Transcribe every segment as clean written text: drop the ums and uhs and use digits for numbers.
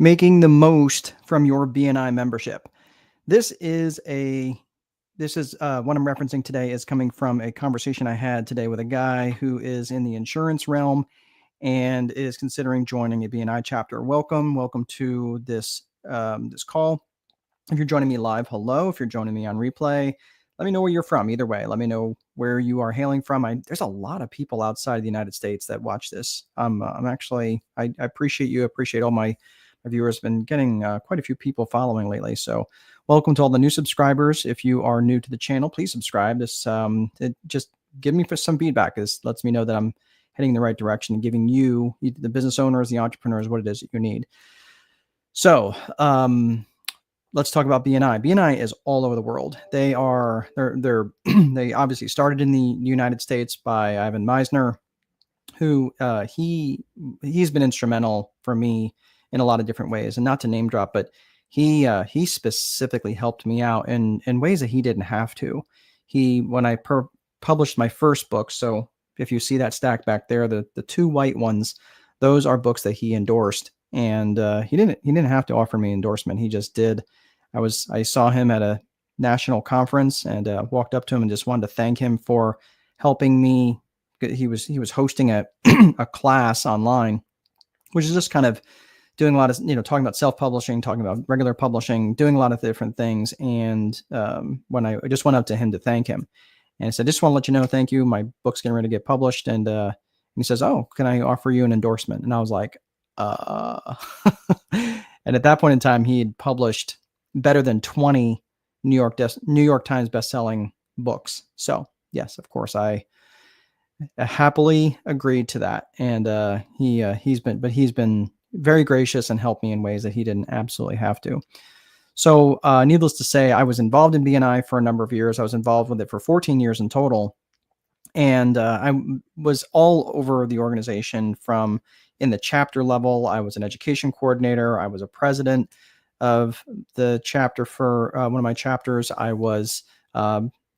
Making the most from your BNI membership. This is what I'm referencing today is coming from a conversation I had today with a guy who is in the insurance realm and is considering joining a BNI chapter. Welcome to this call. If you're joining me live, hello. If you're joining me on replay, let me know where you're from. Either way, let me know where you are hailing from. There's a lot of people outside the United States that watch this. I appreciate you. Appreciate all my viewers. Been getting quite a few people following lately. So welcome to all the new subscribers. If you are new to the channel, please subscribe. It just give me some feedback. This lets me know that I'm heading in the right direction and giving you, the business owners, the entrepreneurs, what it is that you need. So let's talk about BNI. BNI is all over the world. They obviously started in the United States by Ivan Meisner, who he's been instrumental for me in a lot of different ways. And not to name drop, but he specifically helped me out in ways that he didn't have to. When I published my first book, so if you see that stack back there, the two white ones, those are books that he endorsed. And he didn't have to offer me endorsement. He just did. I saw him at a national conference and walked up to him and just wanted to thank him for helping me. He was hosting a a class online, which is just kind of doing a lot of, talking about self-publishing, talking about regular publishing, doing a lot of different things. And when I just went up to him to thank him and I said, just want to let you know, thank you. My book's getting ready to get published. And he says, oh, can I offer you an endorsement? And I was like, and at that point in time, he had published better than 20 New York Times bestselling books. So yes, of course, I happily agreed to that. And he's been very gracious and helped me in ways that he didn't absolutely have to. So needless to say, I was involved in BNI for a number of years. I was involved with it for 14 years in total. And I was all over the organization, from in the chapter level. I was an education coordinator. I was a president of the chapter for one of my chapters. I was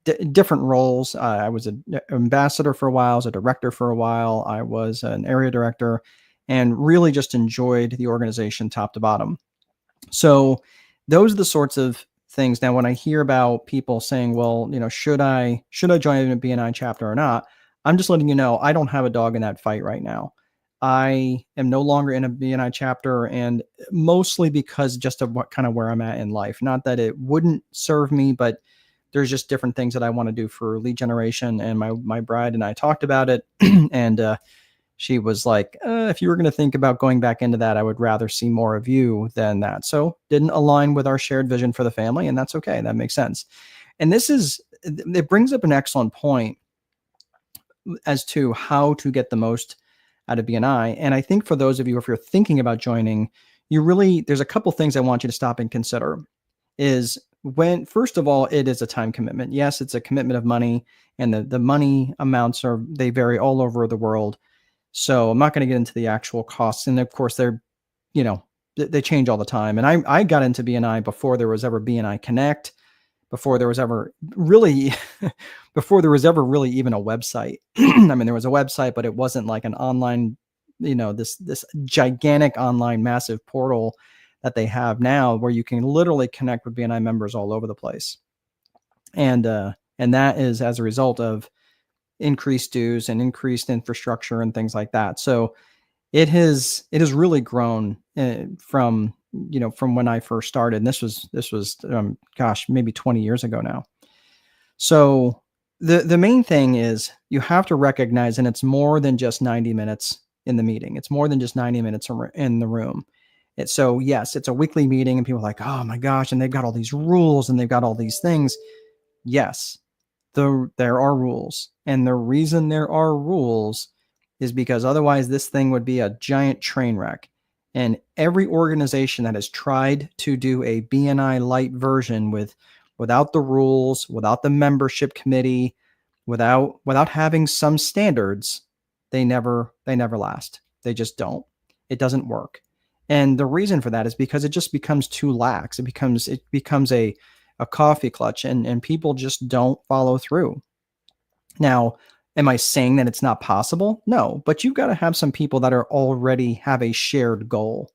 different roles. I was an ambassador for a while. I was a director for a while. I was an area director, and really just enjoyed the organization top to bottom. So those are the sorts of things. Now, when I hear about people saying, well, should I join a BNI chapter or not? I'm just letting you know, I don't have a dog in that fight right now. I am no longer in a BNI chapter, and mostly because just of where I'm at in life. Not that it wouldn't serve me, but there's just different things that I want to do for lead generation. And my bride and I talked about it, and she was like, if you were going to think about going back into that, I would rather see more of you than that. So didn't align with our shared vision for the family, and that's okay. That makes sense. And it brings up an excellent point as to how to get the most out of BNI. And I think for those of you, if you're thinking about joining, there's a couple things I want you to stop and consider. First of all, it is a time commitment. Yes, it's a commitment of money, and the money amounts they vary all over the world. So I'm not going to get into the actual costs. And of course, they change all the time. And I got into BNI before there was ever BNI Connect, before there was ever really even a website. I mean, there was a website, but it wasn't like an online, this gigantic online massive portal that they have now, where you can literally connect with BNI members all over the place. And that is as a result of increased dues and increased infrastructure and things like that. So it has really grown from when I first started. And this was maybe 20 years ago now. So the main thing is you have to recognize, and it's more than just 90 minutes in the meeting. It's more than just 90 minutes in the room. So yes, it's a weekly meeting, and people are like, oh my gosh, and they've got all these rules and they've got all these things. Yes, there are rules. And the reason there are rules is because otherwise this thing would be a giant train wreck. And every organization that has tried to do a BNI light version without the rules, without the membership committee, without having some standards, they never last. They just don't. It doesn't work. And the reason for that is because it just becomes too lax. It becomes a coffee clutch, and people just don't follow through. Now, am I saying that it's not possible? No, but you've got to have some people that already have a shared goal.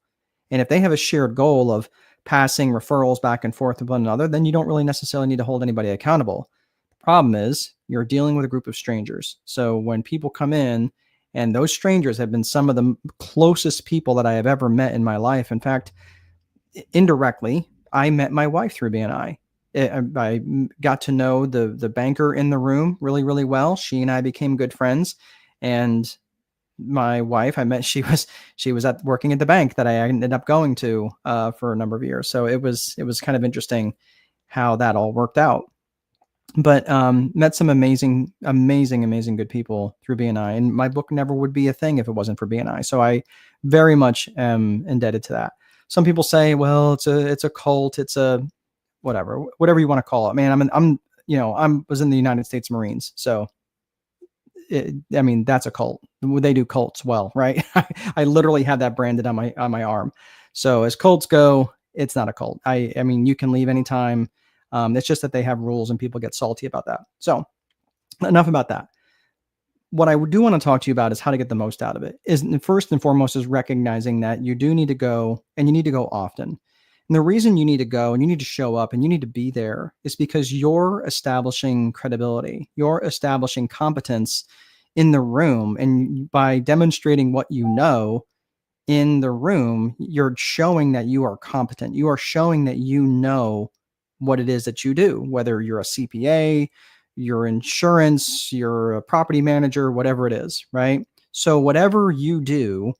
And if they have a shared goal of passing referrals back and forth with one another, then you don't really necessarily need to hold anybody accountable. The problem is you're dealing with a group of strangers. So when people come in, and those strangers have been some of the closest people that I have ever met in my life. In fact, indirectly, I met my wife through BNI. I got to know the banker in the room really, really well. She and I became good friends. And my wife, she was working at the bank that I ended up going to for a number of years. So it was kind of interesting how that all worked out. But met some amazing good people through BNI, and my book never would be a thing if it wasn't for BNI. So I very much am indebted to that. Some people say, well, it's a cult, it's a whatever you want to call it. Man, I was in the United States Marines, so that's a cult. They do cults well, right? I literally have that branded on my arm. So as cults go, it's not a cult. I mean, you can leave anytime. It's just that they have rules and people get salty about that. So enough about that. What I do want to talk to you about is how to get the most out of it. Is first and foremost is recognizing that you do need to go, and you need to go often. And the reason you need to go and you need to show up and you need to be there is because you're establishing credibility, you're establishing competence in the room. And by demonstrating what you know in the room, you're showing that you are competent. You are showing that you know what it is that you do, whether you're a CPA, your insurance, you're a property manager, whatever it is, right? So whatever you do,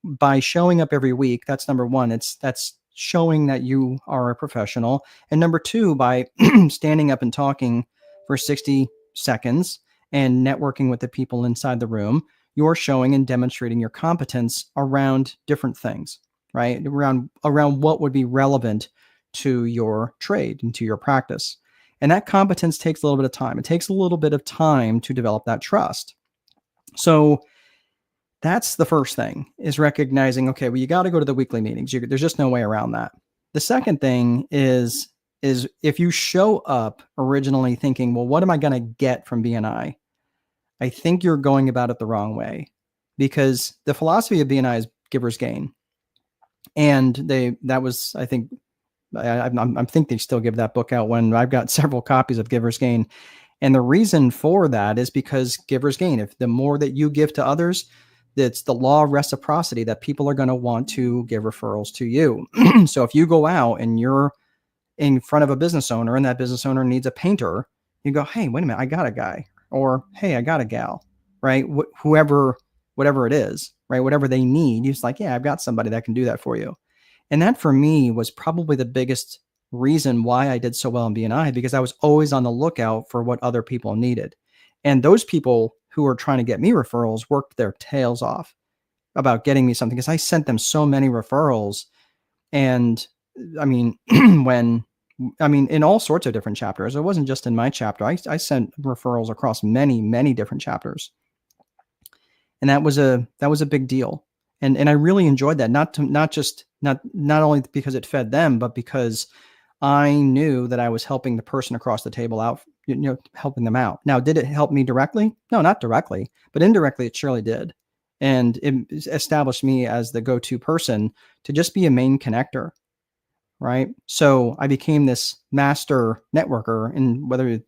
by showing up every week, that's number one. That's showing that you are a professional. And number two, by standing up and talking for 60 seconds and networking with the people inside the room, you're showing and demonstrating your competence around different things, right? Around what would be relevant to your trade and to your practice. And that competence takes a little bit of time. It takes a little bit of time to develop that trust. So that's the first thing, is recognizing, okay, well, you got to go to the weekly meetings. There's just no way around that. The second thing is if you show up originally thinking, well, what am I going to get from BNI? I think you're going about it the wrong way, because the philosophy of BNI is giver's gain. And I think they still give that book out, when I've got several copies of Giver's Gain. And the reason for that is because giver's gain. If the more that you give to others, it's the law of reciprocity that people are going to want to give referrals to you. So if you go out and you're in front of a business owner and that business owner needs a painter, you go, hey, wait a minute, I got a guy. Or, hey, I got a gal, right? Whatever it is, right? Whatever they need, you're just like, yeah, I've got somebody that can do that for you. And that for me was probably the biggest reason why I did so well in BNI, because I was always on the lookout for what other people needed. And those people who were trying to get me referrals worked their tails off about getting me something, because I sent them so many referrals. And I mean, in all sorts of different chapters. It wasn't just in my chapter. I sent referrals across many, many different chapters. And that was a big deal. And I really enjoyed that, not only because it fed them, but because I knew that I was helping the person across the table out, helping them out. Now, did it help me directly? No, not directly, but indirectly it surely did. And it established me as the go-to person to just be a main connector, right? So I became this master networker, and I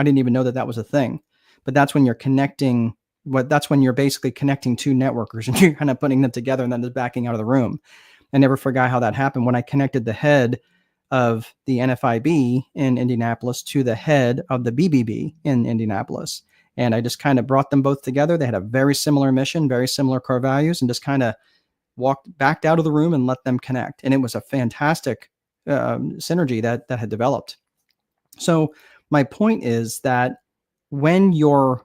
didn't even know that was a thing, but that's when you're connecting. That's when you're basically connecting two networkers and you're kind of putting them together and then just backing out of the room. I never forgot how that happened when I connected the head of the NFIB in Indianapolis to the head of the BBB in Indianapolis. And I just kind of brought them both together. They had a very similar mission, very similar core values, and just kind of backed out of the room and let them connect. And it was a fantastic synergy that had developed. So my point is that when you're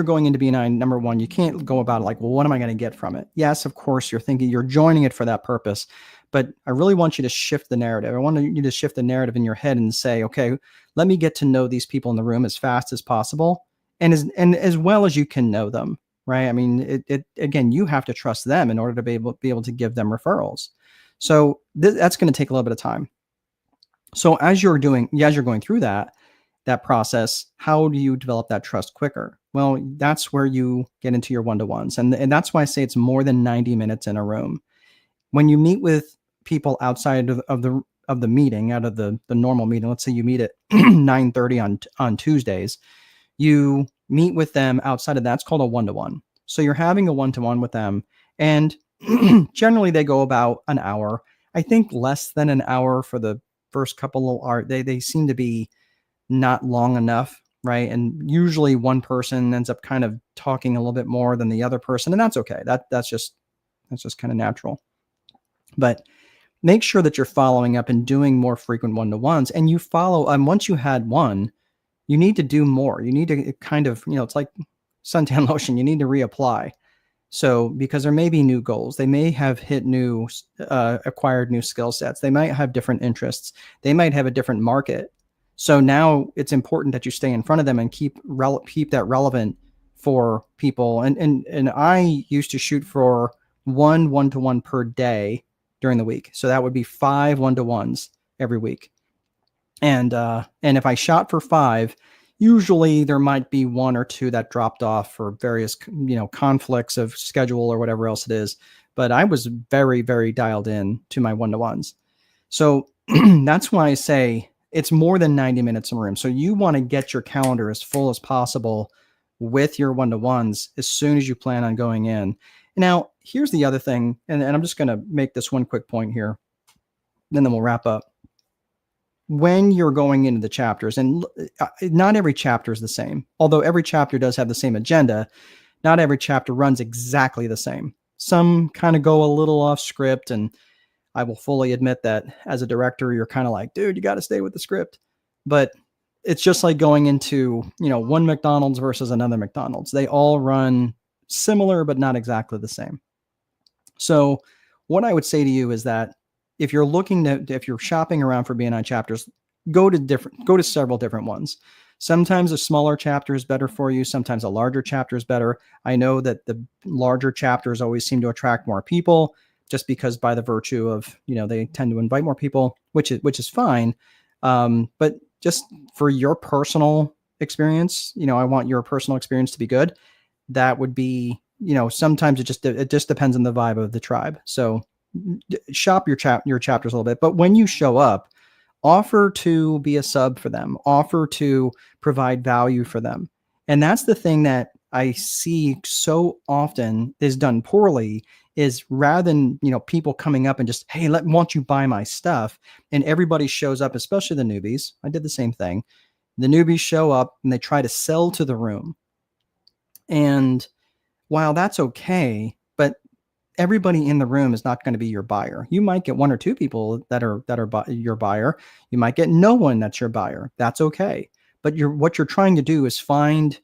going into BNI, number one, you can't go about it like, well, what am I going to get from it? Yes, of course, you're thinking you're joining it for that purpose, but I really want you to shift the narrative. I want you to shift the narrative in your head and say, okay, let me get to know these people in the room as fast as possible, and as well as you can know them, right? I mean, again, you have to trust them in order to be able to give them referrals. So that's going to take a little bit of time. So as you're going through that process, how do you develop that trust quicker? Well, that's where you get into your one-to-ones. And that's why I say it's more than 90 minutes in a room. When you meet with people outside of the meeting, out of the normal meeting, let's say you meet at 9:30 on Tuesdays, you meet with them outside of that's called a one-to-one. So you're having a one-to-one with them, and generally they go about an hour. I think less than an hour for the first couple of they seem to be not long enough, right? And usually one person ends up kind of talking a little bit more than the other person, and that's okay. That's just kind of natural. But make sure that you're following up and doing more frequent one-to-ones, and you follow once you had one, you need to do more. You need to kind of, it's like suntan lotion, you need to reapply. So because there may be new goals, they may have hit acquired new skill sets, they might have different interests, they might have a different market. So now it's important that you stay in front of them and keep that relevant for people. And I used to shoot for one-to-one per day during the week. So that would be 5 one-to-ones every week. And if I shot for 5, usually there might be 1 or 2 that dropped off for various, conflicts of schedule or whatever else it is. But I was very, very dialed in to my one-to-ones. So that's why I say it's more than 90 minutes in a room. So you want to get your calendar as full as possible with your one-to-ones as soon as you plan on going in. Now, here's the other thing, and I'm just going to make this one quick point here, and then we'll wrap up. When you're going into the chapters, and not every chapter is the same, although every chapter does have the same agenda, not every chapter runs exactly the same. Some kind of go a little off script, and I will fully admit that as a director, you're kind of like, dude, you got to stay with the script. But it's just like going into, one McDonald's versus another McDonald's. They all run similar, but not exactly the same. So what I would say to you is that if you're shopping around for BNI chapters, go to several different ones. Sometimes a smaller chapter is better for you. Sometimes a larger chapter is better. I know that the larger chapters always seem to attract more people, just because by the virtue of, they tend to invite more people, which is fine. But just for your personal experience, I want your personal experience to be good. That would be, sometimes it just depends on the vibe of the tribe. So shop your chapters a little bit, but when you show up, offer to be a sub for them, offer to provide value for them. And that's the thing that I see so often is done poorly, is rather than, people coming up and just, hey, won't you buy my stuff? And everybody shows up, especially the newbies. I did the same thing. The newbies show up and they try to sell to the room. And while that's okay, but everybody in the room is not going to be your buyer. You might get 1 or 2 people that are your buyer. You might get no one that's your buyer. That's okay. But what you're trying to do is find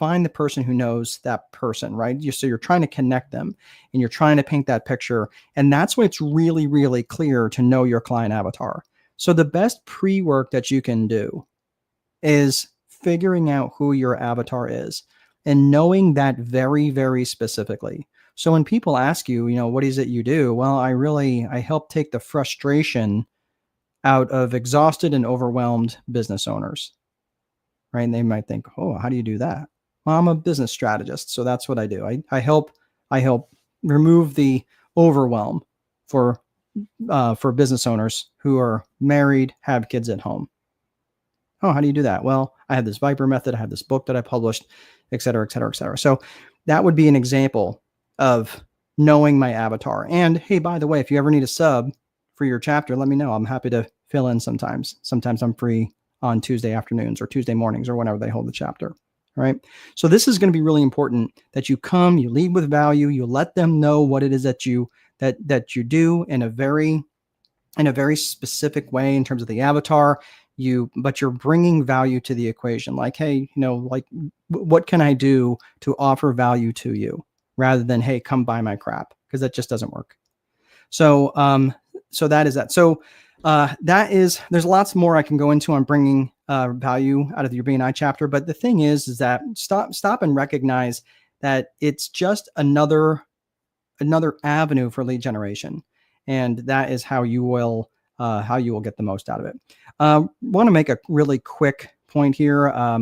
the person who knows that person, right? So you're trying to connect them, and you're trying to paint that picture. And that's why it's really, really clear to know your client avatar. So the best pre-work that you can do is figuring out who your avatar is and knowing that very, very specifically. So when people ask you, what is it you do? Well, I help take the frustration out of exhausted and overwhelmed business owners, right? And they might think, oh, how do you do that? Well, I'm a business strategist, so that's what I do. I help remove the overwhelm for business owners who are married, have kids at home. Oh, how do you do that? Well, I have this Viper method. I have this book that I published, et cetera, et cetera, et cetera. So that would be an example of knowing my avatar. And hey, by the way, if you ever need a sub for your chapter, let me know. I'm happy to fill in sometimes. Sometimes I'm free on Tuesday afternoons or Tuesday mornings or whenever they hold the chapter. All right. So this is going to be really important that you come, you lead with value, you let them know what it is that you do in a very specific way in terms of the avatar. But you're bringing value to the equation. Like, hey, what can I do to offer value to you, rather than, hey, come buy my crap, because that just doesn't work. So, so that is that. So, there's lots more I can go into on bringing value out of your BNI chapter. But the thing is that stop and recognize that it's just another avenue for lead generation, and that is how you will get the most out of it. Want to make a really quick point here. Let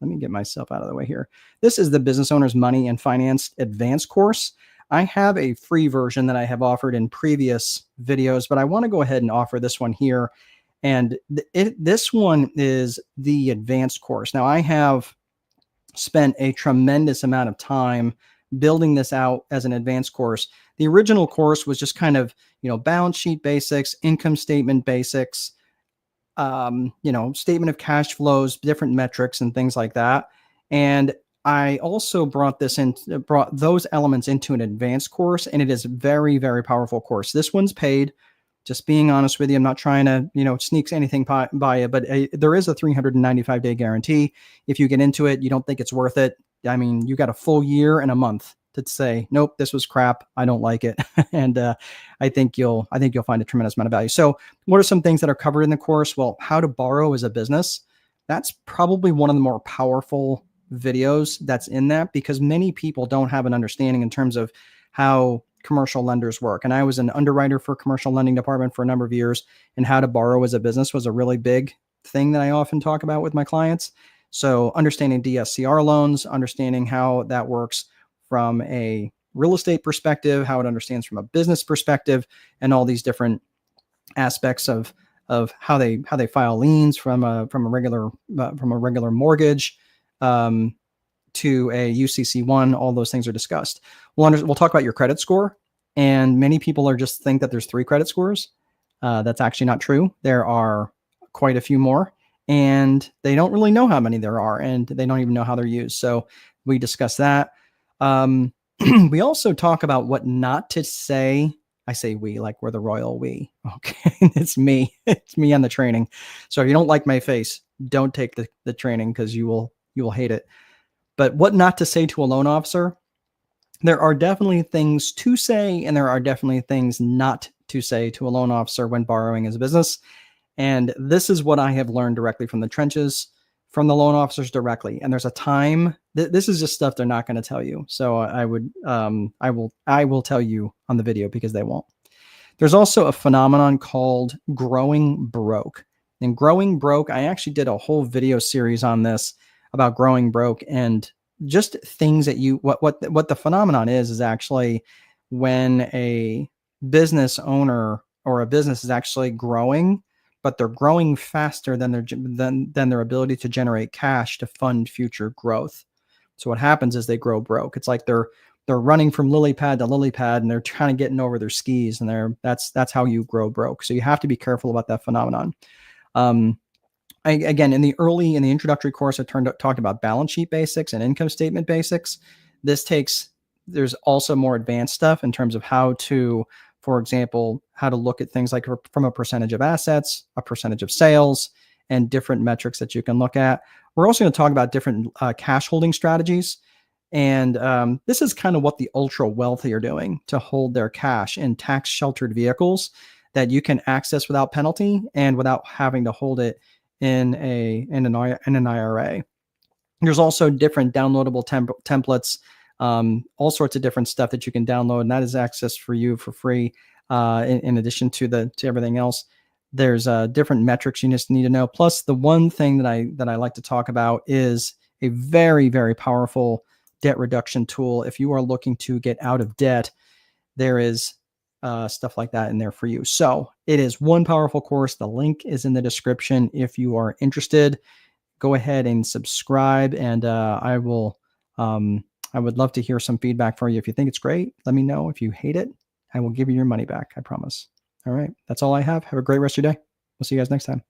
me get myself out of the way here. This is the Business Owner's Money and Finance Advanced course. I have a free version that I have offered in previous videos, but I want to go ahead and offer this one here. And this one is the advanced course. Now, I have spent a tremendous amount of time building this out as an advanced course. The original course was just kind of, balance sheet basics, income statement basics, statement of cash flows, different metrics and things like that. And I also brought those elements into an advanced course, and it is a very, very powerful course. This one's paid. Just being honest with you, I'm not trying to, sneak anything by it, but there is a 395-day guarantee. If you get into it, you don't think it's worth it. I mean, you got a full year and a month to say, nope, this was crap. I don't like it. And I think you'll find a tremendous amount of value. So what are some things that are covered in the course? Well, how to borrow as a business. That's probably one of the more powerful videos that's in that, because many people don't have an understanding in terms of how commercial lenders work. And I was an underwriter for commercial lending department for a number of years, and how to borrow as a business was a really big thing that I often talk about with my clients. So understanding DSCR loans, understanding how that works from a real estate perspective, how it understands from a business perspective, and all these different aspects of how they file liens from a regular mortgage to a UCC1. All those things are discussed. We'll talk about your credit score, and many people just think that there's 3 credit scores. That's actually not true. There are quite a few more, and they don't really know how many there are, and they don't even know how they're used. So we discuss that. We also talk about what not to say. I say we, like we're the royal we. Okay, it's me. It's me on the training. So if you don't like my face, don't take the training, because you will hate it. But what not to say to a loan officer. There are definitely things to say, and there are definitely things not to say to a loan officer when borrowing as a business. And this is what I have learned directly from the trenches, from the loan officers directly. And there's a time. This is just stuff they're not going to tell you. So I will tell you on the video, because they won't. There's also a phenomenon called growing broke. And growing broke, I actually did a whole video series on this, about growing broke, and just things that what the phenomenon is actually when a business owner or a business is actually growing, but they're growing faster than their ability to generate cash to fund future growth. So what happens is they grow broke. It's like they're running from lily pad to lily pad, and they're kind of getting over their skis, and that's how you grow broke. So you have to be careful about that phenomenon. Again, in the introductory course, I talked about balance sheet basics and income statement basics. There's also more advanced stuff in terms of how to, for example, how to look at things like from a percentage of assets, a percentage of sales, and different metrics that you can look at. We're also going to talk about different cash holding strategies. And this is kind of what the ultra wealthy are doing to hold their cash in tax sheltered vehicles that you can access without penalty and without having to hold it in an IRA. There's also different downloadable templates, all sorts of different stuff that you can download, and that is accessed for you for free. In addition to everything else, there's different metrics you just need to know. Plus, the one thing that I like to talk about is a very, very powerful debt reduction tool. If you are looking to get out of debt, there is stuff like that in there for you. So it is one powerful course. The link is in the description. If you are interested, go ahead and subscribe, and I would love to hear some feedback from you. If you think it's great, let me know. If you hate it, I will give you your money back. I promise. All right. That's all I have. Have a great rest of your day. We'll see you guys next time.